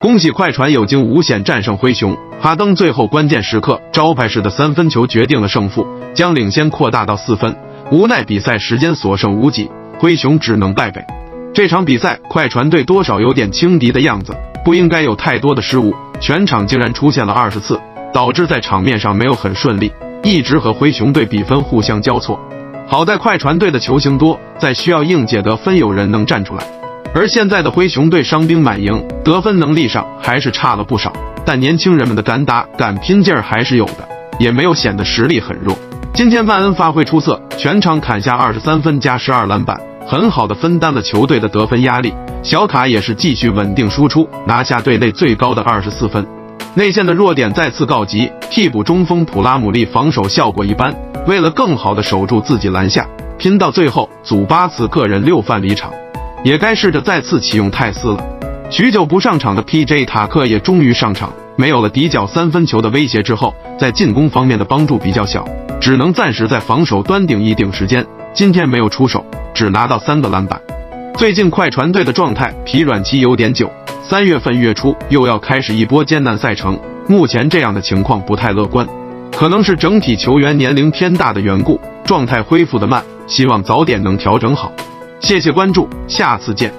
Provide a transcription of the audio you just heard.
恭喜快船有惊无险战胜灰熊，哈登最后关键时刻招牌式的三分球决定了胜负，将领先扩大到4分。无奈比赛时间所剩无几，灰熊只能败北。这场比赛快船队多少有点轻敌的样子，不应该有太多的失误，全场竟然出现了20次，导致在场面上没有很顺利，一直和灰熊队比分互相交错。好在快船队的球星多，在需要应届得分有人能站出来。而现在的灰熊队伤兵满营，得分能力上还是差了不少，但年轻人们的敢打敢拼劲儿还是有的，也没有显得实力很弱。今天万恩发挥出色，全场砍下23分加12篮板，很好的分担了球队的得分压力。小卡也是继续稳定输出，拿下队内最高的24分。内线的弱点再次告急，替补中锋普拉姆利防守效果一般，为了更好的守住自己篮下，拼到最后祖巴茨个人6犯离场，也该试着再次启用泰斯了。许久不上场的 PJ 塔克也终于上场，没有了底角3分球的威胁之后，在进攻方面的帮助比较小，只能暂时在防守端顶一顶时间。今天没有出手，只拿到3个篮板。最近快船队的状态疲软期有点久，3月份月初又要开始一波艰难赛程，目前这样的情况不太乐观，可能是整体球员年龄偏大的缘故，状态恢复得慢，希望早点能调整好。谢谢关注，下次见。